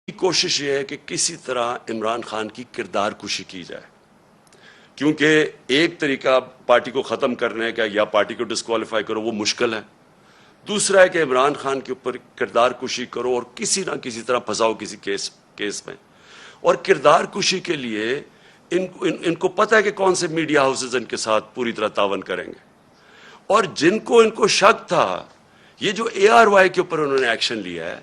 کوشش یہ ہے کہ کسی طرح عمران خان کی کردار کشی کی جائے، کیونکہ ایک طریقہ پارٹی کو ختم کرنے کا یا پارٹی کو ڈسکوالیفائی کرو وہ مشکل ہے، دوسرا ہے کہ عمران خان کے اوپر کردار کشی کرو اور کسی نہ کسی طرح پھنساؤ کسی کیس میں. اور کردار کشی کے لیے ان کو پتہ ہے کہ کون سے میڈیا ہاؤسز ان کے ساتھ پوری طرح تعاون کریں گے، اور ان کو شک تھا یہ جو ARY کے اوپر انہوں نے ایکشن لیا ہے،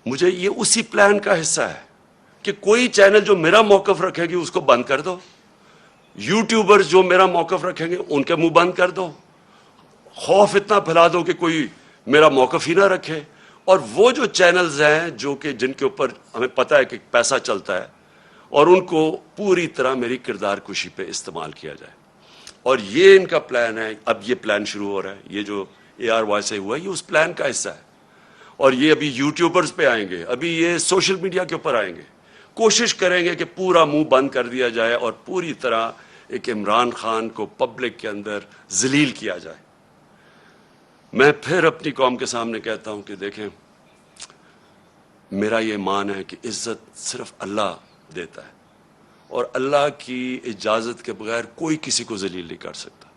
مجھے یہ اسی پلان کا حصہ ہے کہ کوئی چینل جو میرا موقف رکھے گی اس کو بند کر دو، یوٹیوبرز جو میرا موقف رکھیں گے ان کے منہ بند کر دو، خوف اتنا پھیلا دو کہ کوئی میرا موقف ہی نہ رکھے، اور وہ جو چینلز ہیں جو کہ جن کے اوپر ہمیں پتہ ہے کہ پیسہ چلتا ہے، اور ان کو پوری طرح میری کردار کشی پہ استعمال کیا جائے. اور یہ ان کا پلان ہے. اب یہ پلان شروع ہو رہا ہے، یہ جو ARY سے ہوا ہے یہ اس پلان کا حصہ ہے، اور یہ ابھی یوٹیوبرز پہ آئیں گے، ابھی یہ سوشل میڈیا کے اوپر آئیں گے، کوشش کریں گے کہ پورا منہ بند کر دیا جائے اور پوری طرح ایک عمران خان کو پبلک کے اندر ذلیل کیا جائے. میں پھر اپنی قوم کے سامنے کہتا ہوں کہ دیکھیں، میرا یہ ایمان ہے کہ عزت صرف اللہ دیتا ہے، اور اللہ کی اجازت کے بغیر کوئی کسی کو ذلیل نہیں کر سکتا.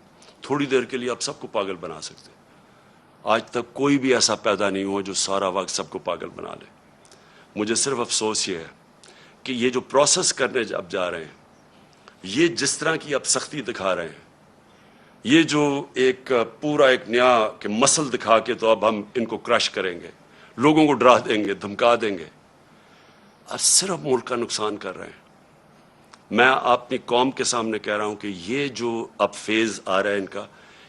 تھوڑی دیر کے لیے آپ سب کو پاگل بنا سکتے ہیں، آج تک کوئی بھی ایسا پیدا نہیں ہوا جو سارا وقت سب کو پاگل بنا لے. مجھے صرف افسوس یہ ہے کہ یہ جو پروسیس کرنے اب جا رہے ہیں، یہ جس طرح کی اب سختی دکھا رہے ہیں، یہ جو ایک پورا ایک نیا کہ مسل دکھا کے تو اب ہم ان کو کرش کریں گے، لوگوں کو ڈرا دیں گے، دھمکا دیں گے، اور صرف ملک کا نقصان کر رہے ہیں. میں اپنی قوم کے سامنے کہہ رہا ہوں کہ یہ جو اب فیز آ رہا ہے ان کا،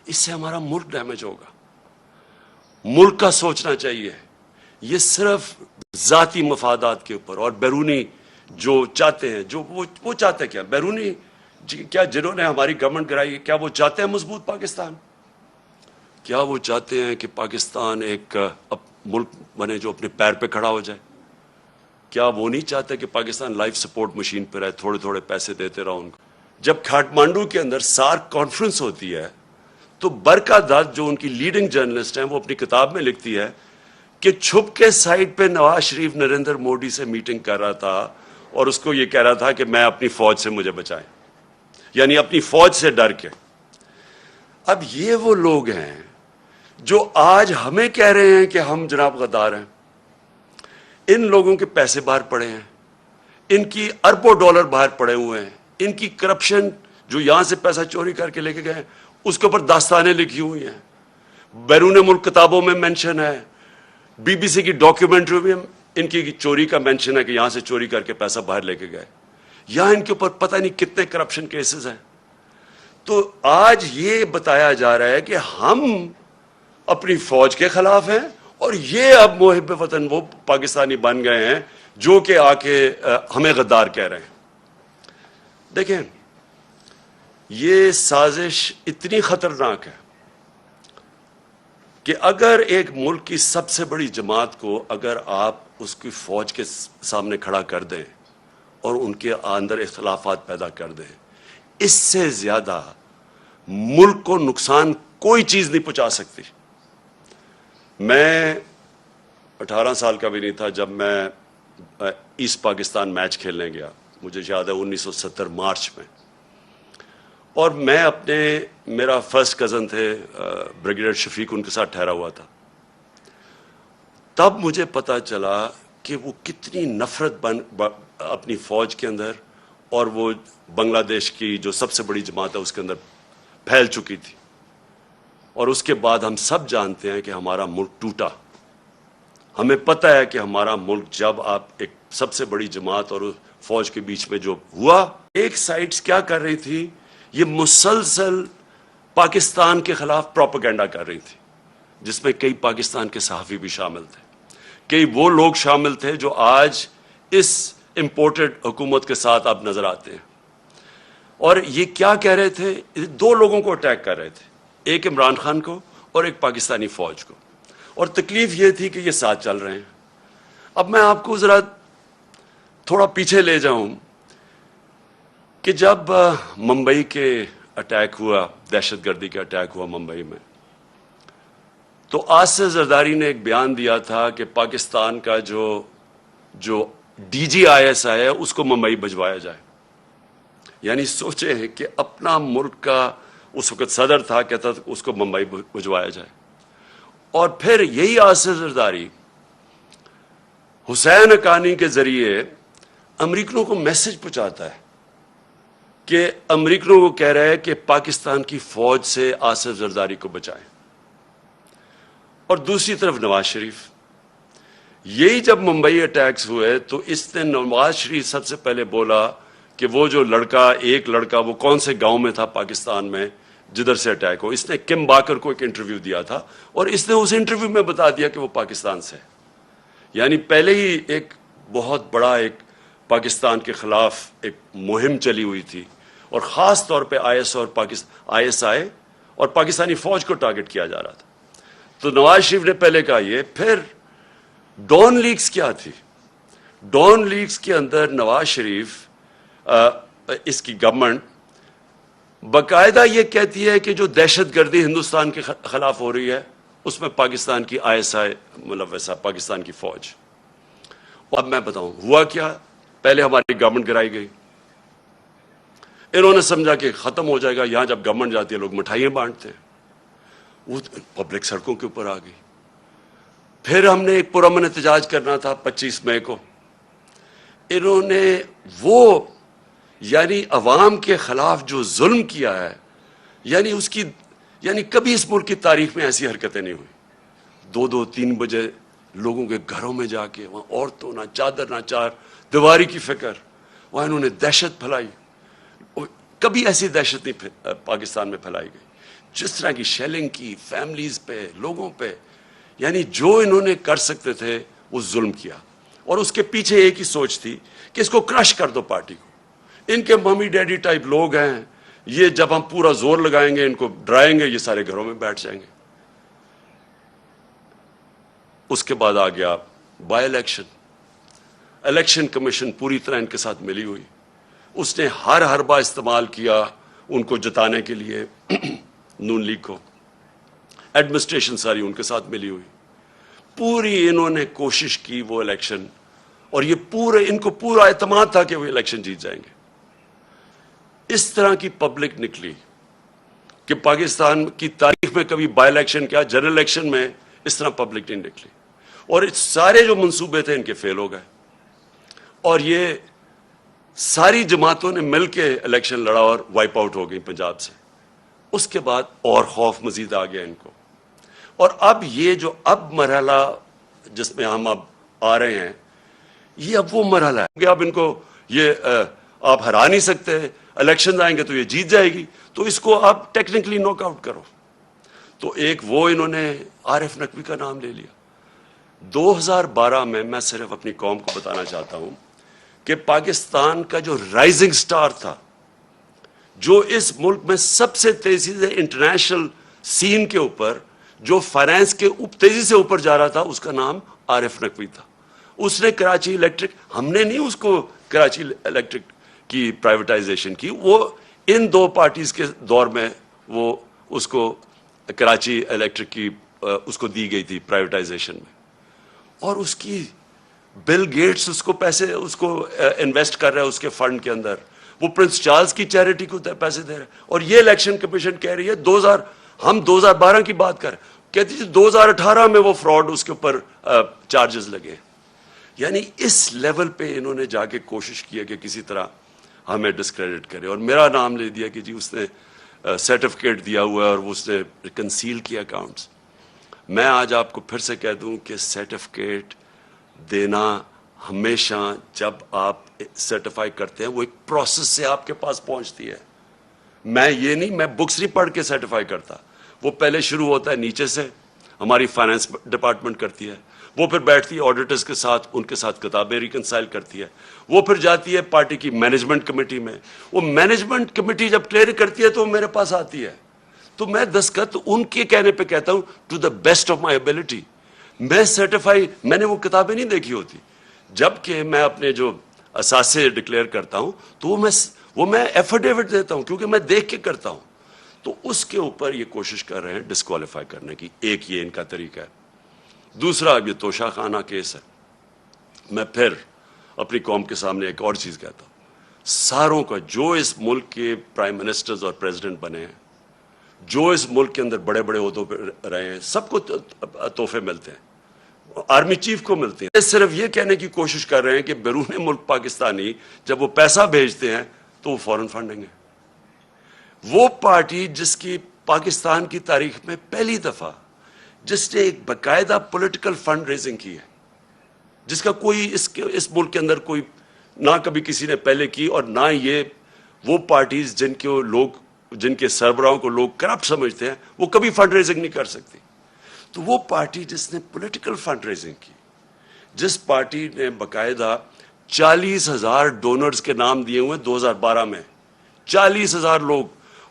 اس سے ہمارا ملک ڈیمیج ہوگا. ملک کا سوچنا چاہیے. یہ صرف ذاتی مفادات کے اوپر اور بیرونی جو چاہتے ہیں، جو وہ چاہتے ہیں کیا بیرونی کیا جنہوں نے ہماری گورنمنٹ گرائی، کیا وہ چاہتے ہیں مضبوط پاکستان؟ کیا وہ چاہتے ہیں کہ پاکستان ایک ملک بنے جو اپنے پیر پہ کھڑا ہو جائے؟ کیا وہ نہیں چاہتے کہ پاکستان لائف سپورٹ مشین پہ رہے، تھوڑے تھوڑے پیسے دیتے رہو ان کو؟ جب کھاٹمانڈو کے اندر سارک کانفرنس ہوتی ہے تو برکا دت جو ان کی لیڈنگ جرنلسٹ ہیں وہ اپنی کتاب میں لکھتی ہے کہ چھپ کے سائٹ پہ نواز شریف نریندر مودی سے میٹنگ کر رہا تھا اور اس کو یہ کہہ رہا تھا کہ میں اپنی فوج سے مجھے بچائیں، یعنی اپنی فوج سے ڈر کے. اب یہ وہ لوگ ہیں جو آج ہمیں کہہ رہے ہیں کہ ہم جناب غدار ہیں. ان لوگوں کے پیسے باہر پڑے ہیں، ان کی اربوں ڈالر باہر پڑے ہوئے ہیں، ان کی کرپشن جو یہاں سے پیسہ چوری کر کے لے کے گئے اس کے اوپر داستانیں لکھی ہوئی ہیں، بیرون ملک کتابوں میں مینشن ہے، BBC کی ڈاکیومنٹری میں ان کی چوری کا مینشن ہے کہ یہاں سے چوری کر کے پیسہ باہر لے کے گئے. یہاں ان کے اوپر پتہ نہیں کتنے کرپشن کیسز ہیں. تو آج یہ بتایا جا رہا ہے کہ ہم اپنی فوج کے خلاف ہیں، اور یہ اب محب وطن وہ پاکستانی بن گئے ہیں جو کہ آ کے ہمیں غدار کہہ رہے ہیں. دیکھیں، یہ سازش اتنی خطرناک ہے کہ اگر ایک ملک کی سب سے بڑی جماعت کو اگر آپ اس کی فوج کے سامنے کھڑا کر دیں اور ان کے اندر اختلافات پیدا کر دیں، اس سے زیادہ ملک کو نقصان کوئی چیز نہیں پہنچا سکتی. میں 18 سال کا بھی نہیں تھا جب میں ایسٹ پاکستان میچ کھیلنے گیا، مجھے یاد ہے 1970 مارچ میں، اور میں میرا فرسٹ کزن تھے بریگیڈیئر شفیق، ان کے ساتھ ٹھہرا ہوا تھا. تب مجھے پتا چلا کہ وہ کتنی نفرت اپنی فوج کے اندر اور وہ بنگلہ دیش کی جو سب سے بڑی جماعت ہے اس کے اندر پھیل چکی تھی. اور اس کے بعد ہم سب جانتے ہیں کہ ہمارا ملک ٹوٹا. ہمیں پتہ ہے کہ ہمارا ملک جب آپ ایک سب سے بڑی جماعت اور فوج کے بیچ میں جو ہوا، ایک سائٹس کیا کر رہی تھی، یہ مسلسل پاکستان کے خلاف پروپیگنڈا کر رہی تھی، جس میں کئی پاکستان کے صحافی بھی شامل تھے، کئی وہ لوگ شامل تھے جو آج اس امپورٹڈ حکومت کے ساتھ اب نظر آتے ہیں. اور یہ کیا کہہ رہے تھے، دو لوگوں کو اٹیک کر رہے تھے، ایک عمران خان کو اور ایک پاکستانی فوج کو، اور تکلیف یہ تھی کہ یہ ساتھ چل رہے ہیں. اب میں آپ کو ذرا تھوڑا پیچھے لے جاؤں کہ جب ممبئی کے اٹیک ہوا، دہشت گردی کا اٹیک ہوا ممبئی میں، تو آصف زرداری نے ایک بیان دیا تھا کہ پاکستان کا جو جو D G I S I ہے اس کو ممبئی بھجوایا جائے. یعنی سوچے ہیں کہ اپنا ملک کا اس وقت صدر تھا، کہتا تھا اس کو ممبئی بھجوایا جائے. اور پھر یہی آصف زرداری حسین حقانی کے ذریعے امریکنوں کو میسج پہنچاتا ہے کہ امریکنوں کو کہہ رہا ہے کہ پاکستان کی فوج سے آصف زرداری کو بچائیں. اور دوسری طرف نواز شریف، یہی جب ممبئی اٹیکس ہوئے تو اس نے نواز شریف سب سے پہلے بولا کہ وہ جو ایک لڑکا وہ کون سے گاؤں میں تھا پاکستان میں جدھر سے اٹیک ہو. اس نے کم باکر کو ایک انٹرویو دیا تھا اور اس نے اس انٹرویو میں بتا دیا کہ وہ پاکستان سے. یعنی پہلے ہی ایک بہت بڑا ایک پاکستان کے خلاف ایک مہم چلی ہوئی تھی، اور خاص طور پہ آئی ایس آئی اور پاکستانی فوج کو ٹارگٹ کیا جا رہا تھا. تو نواز شریف نے پہلے کہا یہ. پھر ڈان لیگز کیا تھی؟ ڈان لیگز کے اندر نواز شریف اس کی گورنمنٹ باقاعدہ یہ کہتی ہے کہ جو دہشت گردی ہندوستان کے خلاف ہو رہی ہے اس میں پاکستان کی آئی ایس آئی ملوث ہے، پاکستان کی فوج. اب میں بتاؤں ہوا کیا. پہلے ہماری گورنمنٹ گرائی گئی، انہوں نے سمجھا کہ ختم ہو جائے گا. یہاں جب گورنمنٹ جاتی ہے لوگ مٹھائیاں بانٹتے ہیں، وہ پبلک سڑکوں کے اوپر آ گئی. پھر ہم نے ایک پرامن احتجاج کرنا تھا 25 مئی کو. انہوں نے وہ یعنی عوام کے خلاف جو ظلم کیا ہے، یعنی کبھی اس ملک کی تاریخ میں ایسی حرکتیں نہیں ہوئی. 2-3 بجے لوگوں کے گھروں میں جا کے وہاں عورتوں نہ چادر نہ چار دیواری کی فکر، وہاں انہوں نے دہشت پھیلائی. کبھی ایسی دہشت نہیں پاکستان میں پھیلائی گئی. جس طرح کی شیلنگ کی فیملیز پہ، لوگوں پہ، یعنی جو انہوں نے کر سکتے تھے وہ ظلم کیا. اور اس کے پیچھے ایک ہی سوچ تھی کہ اس کو کرش کر دو پارٹی کو. ان کے ممی ڈیڈی ٹائپ لوگ ہیں، یہ جب ہم پورا زور لگائیں گے ان کو ڈرائیں گے، یہ سارے گھروں میں بیٹھ جائیں گے. اس کے بعد آ گیا بائی الیکشن کمیشن پوری طرح ان کے ساتھ ملی ہوئی. اس نے ہر حربہ استعمال کیا ان کو جتانے کے لیے نون لیگ کو. ایڈمنسٹریشن ساری ان کے ساتھ ملی ہوئی. پوری انہوں نے کوشش کی وہ الیکشن، اور ان کو پورا اعتماد تھا کہ وہ الیکشن جیت جائیں گے. اس طرح کی پبلک نکلی کہ پاکستان کی تاریخ میں کبھی بائی الیکشن کیا، جنرل الیکشن میں اس طرح پبلک نہیں نکلی. اور سارے جو منصوبے تھے ان کے فیل ہو گئے، اور یہ ساری جماعتوں نے مل کے الیکشن لڑا اور وائپ آؤٹ ہو گئی پنجاب سے. اس کے بعد اور خوف مزید آ گیا ان کو. اور اب یہ جو مرحلہ جس میں ہم اب آ رہے ہیں، یہ اب وہ مرحلہ ہے کہ اب ان کو یہ آپ ہرا نہیں سکتے، الیکشن آئیں گے تو یہ جیت جائے گی، تو اس کو آپ ٹیکنیکلی ناک آؤٹ کرو. تو ایک وہ انہوں نے عارف نقوی کا نام لے لیا. 2012 میں صرف اپنی قوم کو بتانا چاہتا ہوں کہ پاکستان کا جو رائزنگ سٹار تھا، جو اس ملک میں سب سے تیزی سے انٹرنیشنل سین کے اوپر جو فائنانس کے تیزی سے اوپر جا رہا تھا، اس کا نام عارف نقوی تھا. اس نے کراچی الیکٹرک، ہم نے نہیں اس کو کراچی الیکٹرک کی پرائیویٹائزیشن کی، وہ ان دو پارٹیز کے دور میں وہ اس کو کراچی الیکٹرک کی اس کو دی گئی تھی پرائیویٹائزیشن میں. اور اس کی بل گیٹس اس کو پیسے اس کو انویسٹ کر رہا ہے اس کے فنڈ کے اندر. وہ پرنس چارلز کی چیریٹی کو پیسے دے رہے ہیں. اور یہ الیکشن کمیشن کہہ رہی ہے ہم 2012 کی بات کر رہے ہیں، کہتی ہے 2018 میں وہ فراڈ اس کے اوپر چارجز لگے. یعنی اس لیول پہ انہوں نے جا کے کوشش کی ہے کہ کسی طرح ہمیں ڈسکریڈٹ کرے. اور میرا نام لے دیا کہ جی اس نے سرٹیفکیٹ دیا ہوا ہے اور اس نے کنسیل کیا اکاؤنٹس. میں آج آپ کو پھر سے کہہ دوں کہ سرٹیفکیٹ دینا ہمیشہ جب آپ سرٹیفائی کرتے ہیں وہ ایک پروسیس سے آپ کے پاس پہنچتی ہے. میں بکس نہیں پڑھ کے سرٹیفائی کرتا. وہ پہلے شروع ہوتا ہے نیچے سے، ہماری فائنانس ڈپارٹمنٹ کرتی ہے، وہ پھر بیٹھتی ہے آڈیٹرز کے ساتھ، ان کے ساتھ کتابیں ریکنسائل کرتی ہے، وہ پھر جاتی ہے پارٹی کی مینجمنٹ کمیٹی میں. وہ مینجمنٹ کمیٹی جب کلیئر کرتی ہے تو وہ میرے پاس آتی ہے، تو میں دستخط ان کے کہنے پہ کہتا ہوں to the best of my ability. میں نے وہ کتابیں نہیں دیکھی ہوتی. جبکہ میں اپنے جو اثاثے ڈکلیئر کرتا ہوں تو وہ میں ایفیڈیوٹ دیتا ہوں کیونکہ میں دیکھ کے کرتا ہوں. تو اس کے اوپر یہ کوشش کر رہے ہیں ڈسکوالیفائی کرنے کی. ایک یہ ان کا طریقہ ہے. دوسرا اب یہ توشہ خانہ کیس ہے. میں پھر اپنی قوم کے سامنے ایک اور چیز کہتا ہوں، ساروں کا جو اس ملک کے پرائم منسٹرز اور پریزیڈنٹ بنے ہیں، جو اس ملک کے اندر بڑے بڑے عہدوں پہ رہے ہیں، سب کو تحفے ملتے ہیں، آرمی چیف کو ملتے ہیں۔ صرف یہ کہنے کی کوشش کر رہے ہیں کہ بیرون ملک پاکستانی جب وہ پیسہ بھیجتے ہیں تو وہ فوراً فنڈنگ ہے۔ وہ پارٹی جس کی پاکستان کی تاریخ میں پہلی دفعہ جس نے ایک باقاعدہ پولیٹیکل فنڈ ریزنگ کی ہے، جس کا کوئی اس ملک کے اندر کوئی نہ کبھی کسی نے پہلے کی، اور نہ یہ وہ پارٹیز جن کے سربراہوں کو لوگ کرپٹ سمجھتے ہیں، وہ کبھی فنڈ ریزنگ نہیں کر سکتی۔ تو وہ پارٹی جس نے پولیٹیکل فنڈ ریزنگ کی، جس پارٹی نے باقاعدہ 40,000 ڈونرز کے نام دیے ہوئے 2012 میں، 40,000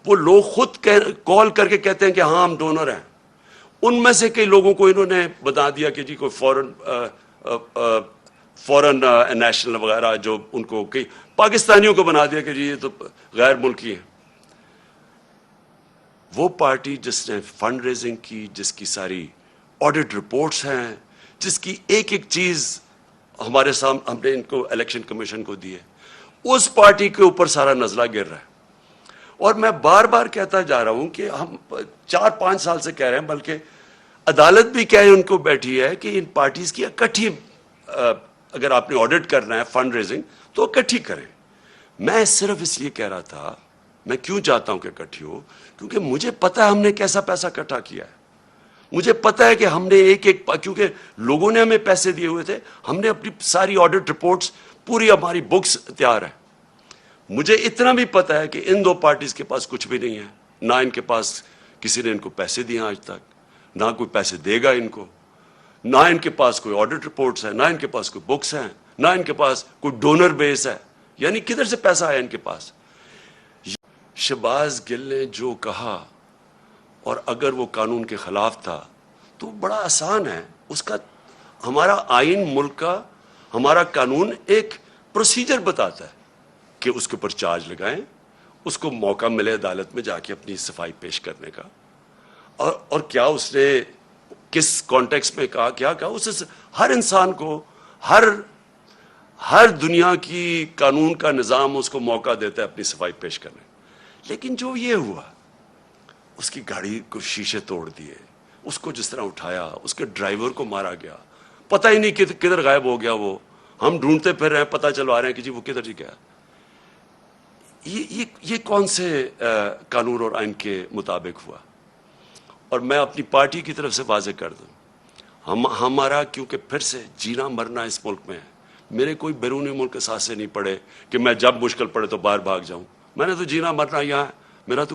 وہ لوگ خود کال کر کے کہتے ہیں کہ ہاں ہم ڈونر ہیں۔ ان میں سے کئی لوگوں کو انہوں نے بتا دیا کہ جی کوئی فورن نیشنل وغیرہ، جو ان کو کئی پاکستانیوں کو بنا دیا کہ جی یہ تو غیر ملکی ہیں۔ وہ پارٹی جس نے فنڈ ریزنگ کی، جس کی ساری آڈٹ رپورٹس ہیں، جس کی ایک ایک چیز ہمارے سامنے ہم نے ان کو الیکشن کمیشن کو دی ہے، اس پارٹی کے اوپر سارا نزلہ گر رہا ہے۔ اور میں بار بار کہتا جا رہا ہوں کہ ہم 4-5 سال سے کہہ رہے ہیں، بلکہ عدالت بھی کہے ان کو بیٹھی ہے کہ ان پارٹیز کی اکٹھی، اگر آپ نے آڈٹ کرنا ہے فنڈ ریزنگ تو اکٹھی کریں۔ میں صرف اس لیے کہہ رہا تھا، میں کیوں چاہتا ہوں کہ اکٹھی ہو، کیونکہ مجھے پتا ہے ہم نے کیسا پیسہ اکٹھا کیا ہے۔ مجھے پتا ہے کہ ہم نے کیونکہ لوگوں نے ہمیں پیسے دیے ہوئے تھے، ہم نے اپنی ساری آڈٹ رپورٹس، پوری ہماری بکس تیار ہے۔ مجھے اتنا بھی پتا ہے کہ ان دو پارٹیز کے پاس کچھ بھی نہیں ہے، نہ ان کے پاس کسی نے ان کو پیسے دیے آج تک، نہ کوئی پیسے دے گا ان کو، نہ ان کے پاس کوئی آڈٹ رپورٹس ہیں، نہ ان کے پاس کوئی بکس ہیں، نہ ان کے پاس کوئی ڈونر بیس ہے۔ یعنی کدھر سے پیسہ آیا ان کے پاس؟ شہباز گل نے جو کہا، اور اگر وہ قانون کے خلاف تھا تو بڑا آسان ہے، اس کا ہمارا آئین ملک کا، ہمارا قانون ایک پروسیجر بتاتا ہے کہ اس کے اوپر چارج لگائیں، اس کو موقع ملے عدالت میں جا کے اپنی صفائی پیش کرنے کا، اور کیا اس نے کس کانٹیکس میں کہا، کیا کہا، اس ہر انسان کو، ہر دنیا کی قانون کا نظام اس کو موقع دیتا ہے اپنی صفائی پیش کرنے۔ لیکن جو یہ ہوا، اس کی گاڑی کو شیشے توڑ دیے، اس کو جس طرح اٹھایا، اس کے ڈرائیور کو مارا گیا، پتہ ہی نہیں کدھر غائب ہو گیا وہ، ہم ڈھونڈتے پھر رہے ہیں، پتہ چلوا رہے ہیں کہ جی وہ کدھر جی گیا۔ یہ کون سے قانون اور آئین کے مطابق ہوا؟ اور میں اپنی پارٹی کی طرف سے واضح کر دوں، ہمارا کیونکہ پھر سے جینا مرنا اس ملک میں ہے۔ میرے کوئی بیرونی ملک کے ساتھ سے نہیں پڑے کہ میں جب مشکل پڑے تو باہر بھاگ جاؤں۔ میں نے تو جینا مرنا یہاں ہے، میرا تو